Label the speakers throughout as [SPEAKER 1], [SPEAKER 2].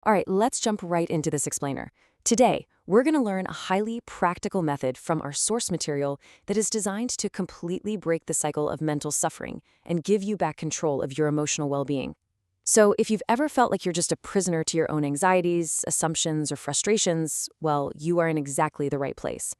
[SPEAKER 1] All right, let's jump right into this explainer. Today, we're going to learn a highly practical method from our source material that is designed to completely break the cycle of mental suffering and give you back control of your emotional well-being. So, if you've ever felt like you're just a prisoner to your own anxieties, assumptions, or frustrations, well, you are in exactly the right place.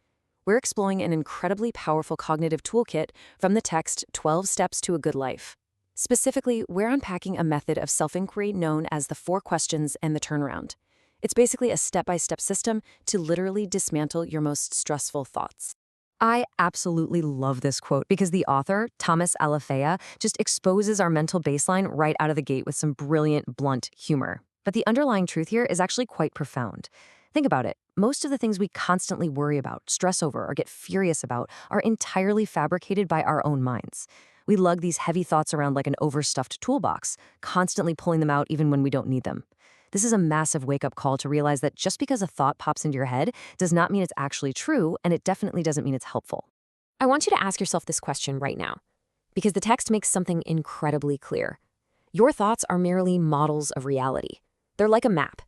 [SPEAKER 1] We're exploring an incredibly powerful cognitive toolkit from the text 12 Steps to a Good Life. Specifically, we're unpacking a method of self-inquiry known as the 4 questions and the turnaround. It's basically a step-by-step system to literally dismantle your most stressful thoughts. I absolutely love this quote because the author, Thomas Alafaya, just exposes our mental baseline right out of the gate with some brilliant, blunt humor. But the underlying truth here is actually quite profound. Think about it. Most of the things we constantly worry about, stress over, or get furious about are entirely fabricated by our own minds. We lug these heavy thoughts around like an overstuffed toolbox, constantly pulling them out even when we don't need them. This is a massive wake-up call to realize that just because a thought pops into your head does not mean it's actually true, and it definitely doesn't mean it's helpful. I want you to ask yourself this question right now, because the text makes something incredibly clear. Your thoughts are merely models of reality. They're like a map,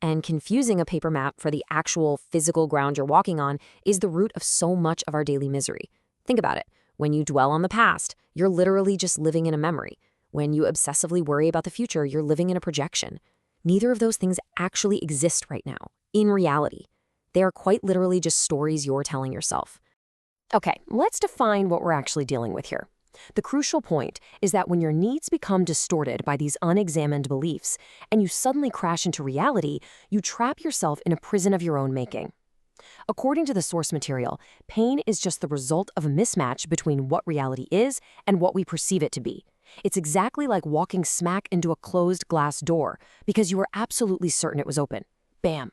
[SPEAKER 1] and confusing a paper map for the actual physical ground you're walking on is the root of so much of our daily misery. Think about it. When you dwell on the past, you're literally just living in a memory. When you obsessively worry about the future, you're living in a projection. Neither of those things actually exist right now, in reality. They are quite literally just stories you're telling yourself. Okay, let's define what we're actually dealing with here. The crucial point is that when your needs become distorted by these unexamined beliefs, and you suddenly crash into reality, you trap yourself in a prison of your own making. According to the source material, pain is just the result of a mismatch between what reality is and what we perceive it to be. It's exactly like walking smack into a closed glass door because you were absolutely certain it was open. Bam!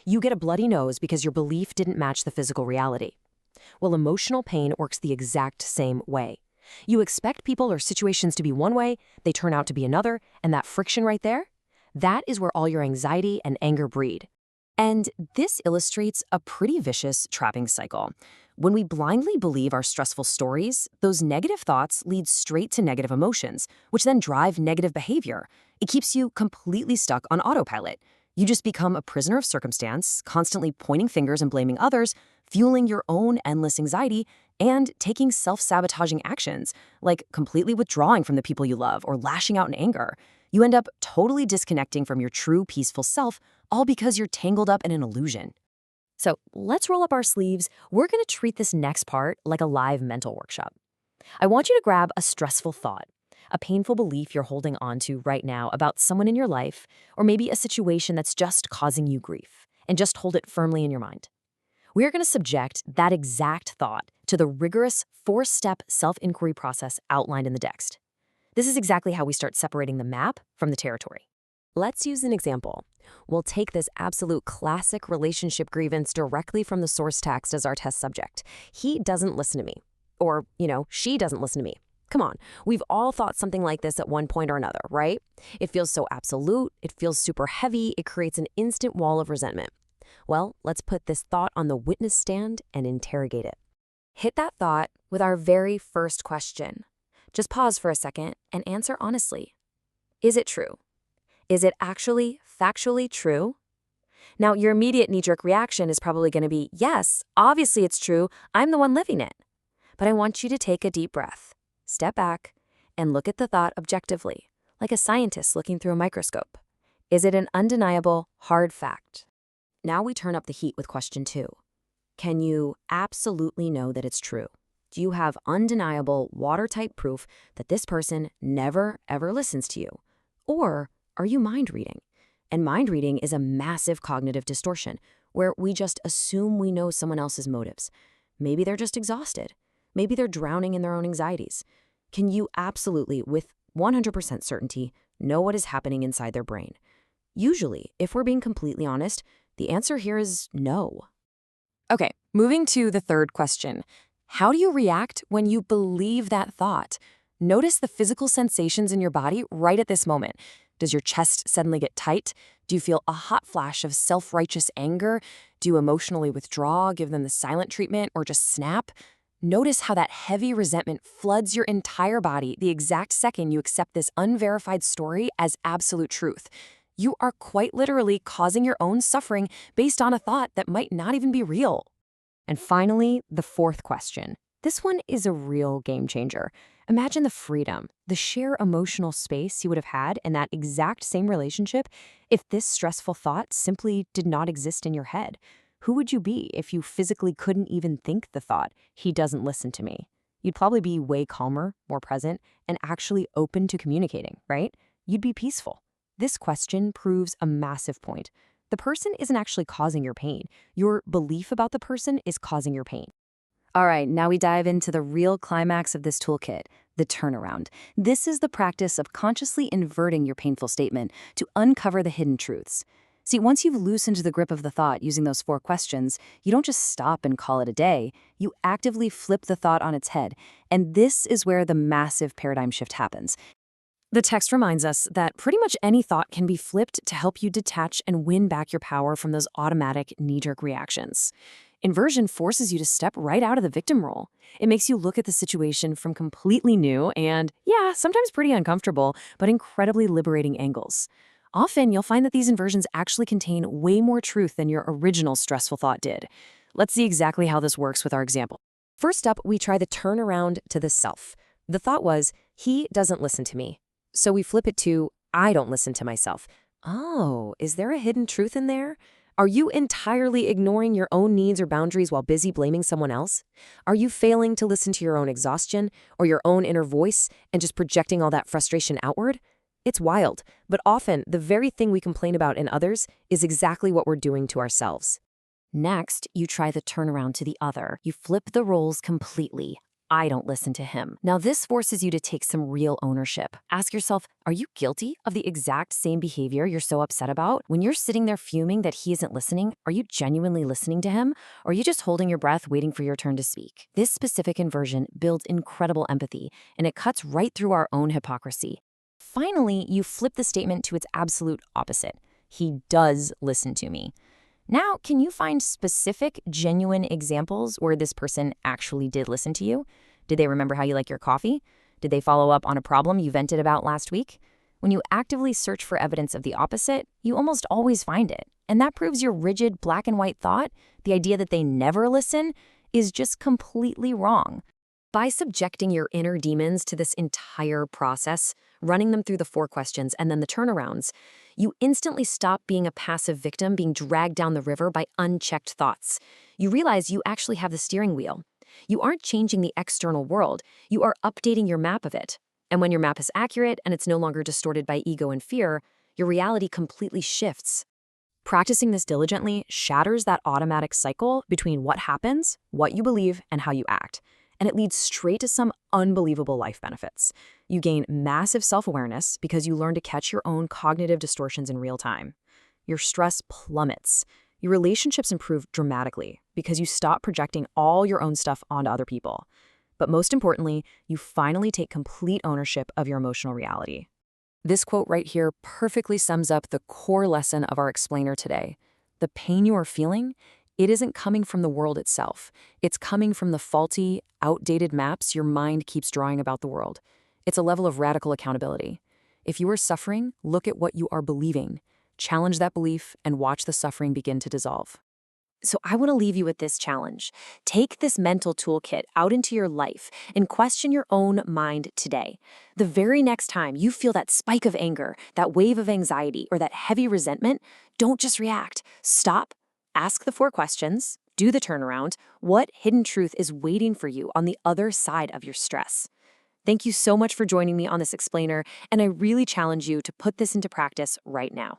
[SPEAKER 1] You get a bloody nose because your belief didn't match the physical reality. Well, emotional pain works the exact same way. You expect people or situations to be one way, they turn out to be another, and that friction right there, that is where all your anxiety and anger breed. And this illustrates a pretty vicious trapping cycle. When we blindly believe our stressful stories, those negative thoughts lead straight to negative emotions, which then drive negative behavior. It keeps you completely stuck on autopilot. You just become a prisoner of circumstance, constantly pointing fingers and blaming others, fueling your own endless anxiety, and taking self-sabotaging actions, like completely withdrawing from the people you love or lashing out in anger. You end up totally disconnecting from your true peaceful self, all because you're tangled up in an illusion. So let's roll up our sleeves. We're going to treat this next part like a live mental workshop. I want you to grab a stressful thought, a painful belief you're holding on to right now about someone in your life, or maybe a situation that's just causing you grief, and just hold it firmly in your mind. We're going to subject that exact thought to the rigorous 4-step self-inquiry process outlined in the text. This is exactly how we start separating the map from the territory. Let's use an example. We'll take this absolute classic relationship grievance directly from the source text as our test subject. He doesn't listen to me. Or, she doesn't listen to me. Come on, we've all thought something like this at one point or another, right? It feels so absolute, it feels super heavy, it creates an instant wall of resentment. Well, let's put this thought on the witness stand and interrogate it. Hit that thought with our very first question. Just pause for a second and answer honestly. Is it true? Is it actually factually true? Now, your immediate knee-jerk reaction is probably going to be, yes, obviously it's true, I'm the one living it. But I want you to take a deep breath, step back, and look at the thought objectively, like a scientist looking through a microscope. Is it an undeniable, hard fact? Now we turn up the heat with question 2. Can you absolutely know that it's true? Do you have undeniable, watertight proof that this person never, ever listens to you? Or are you mind reading? And mind reading is a massive cognitive distortion where we just assume we know someone else's motives. Maybe they're just exhausted. Maybe they're drowning in their own anxieties. Can you absolutely, with 100% certainty, know what is happening inside their brain? Usually, if we're being completely honest, the answer here is no. Okay, moving to the third question. How do you react when you believe that thought? Notice the physical sensations in your body right at this moment. Does your chest suddenly get tight? Do you feel a hot flash of self-righteous anger? Do you emotionally withdraw, give them the silent treatment, or just snap? Notice how that heavy resentment floods your entire body the exact second you accept this unverified story as absolute truth. You are quite literally causing your own suffering based on a thought that might not even be real. And finally, the fourth question. This one is a real game changer. Imagine the freedom, the sheer emotional space you would have had in that exact same relationship if this stressful thought simply did not exist in your head. Who would you be if you physically couldn't even think the thought, he doesn't listen to me? You'd probably be way calmer, more present, and actually open to communicating, right? You'd be peaceful. This question proves a massive point. The person isn't actually causing your pain. Your belief about the person is causing your pain. All right, now we dive into the real climax of this toolkit, the turnaround. This is the practice of consciously inverting your painful statement to uncover the hidden truths. See, once you've loosened the grip of the thought using those 4 questions, you don't just stop and call it a day. You actively flip the thought on its head. And this is where the massive paradigm shift happens. The text reminds us that pretty much any thought can be flipped to help you detach and win back your power from those automatic knee-jerk reactions. Inversion forces you to step right out of the victim role. It makes you look at the situation from completely new and, yeah, sometimes pretty uncomfortable, but incredibly liberating angles. Often, you'll find that these inversions actually contain way more truth than your original stressful thought did. Let's see exactly how this works with our example. First up, we try the turnaround to the self. The thought was, he doesn't listen to me. So we flip it to, I don't listen to myself. Oh, is there a hidden truth in there? Are you entirely ignoring your own needs or boundaries while busy blaming someone else? Are you failing to listen to your own exhaustion or your own inner voice and just projecting all that frustration outward? It's wild, but often the very thing we complain about in others is exactly what we're doing to ourselves. Next, you try the turnaround to the other. You flip the roles completely. I don't listen to him. Now, this forces you to take some real ownership. Ask yourself, are you guilty of the exact same behavior you're so upset about? When you're sitting there fuming that he isn't listening, are you genuinely listening to him? Or are you just holding your breath waiting for your turn to speak? This specific inversion builds incredible empathy, and it cuts right through our own hypocrisy. Finally, you flip the statement to its absolute opposite. He does listen to me. Now, can you find specific, genuine examples where this person actually did listen to you? Did they remember how you like your coffee? Did they follow up on a problem you vented about last week? When you actively search for evidence of the opposite, you almost always find it. And that proves your rigid black and white thought, the idea that they never listen, is just completely wrong. By subjecting your inner demons to this entire process, running them through the 4 questions and then the turnarounds, you instantly stop being a passive victim being dragged down the river by unchecked thoughts. You realize you actually have the steering wheel. You aren't changing the external world, you are updating your map of it. And when your map is accurate and it's no longer distorted by ego and fear, your reality completely shifts. Practicing this diligently shatters that automatic cycle between what happens, what you believe, and how you act. And it leads straight to some unbelievable life benefits. You gain massive self-awareness because you learn to catch your own cognitive distortions in real time. Your stress plummets. Your relationships improve dramatically because you stop projecting all your own stuff onto other people. But most importantly, you finally take complete ownership of your emotional reality. This quote right here perfectly sums up the core lesson of our explainer today. The pain you are feeling, it isn't coming from the world itself. It's coming from the faulty, outdated maps your mind keeps drawing about the world. It's a level of radical accountability. If you are suffering, look at what you are believing. Challenge that belief and watch the suffering begin to dissolve. So I want to leave you with this challenge. Take this mental toolkit out into your life and question your own mind today. The very next time you feel that spike of anger, that wave of anxiety, or that heavy resentment, don't just react. Stop. Ask the 4 questions, do the turnaround. What hidden truth is waiting for you on the other side of your stress? Thank you so much for joining me on this explainer, and I really challenge you to put this into practice right now.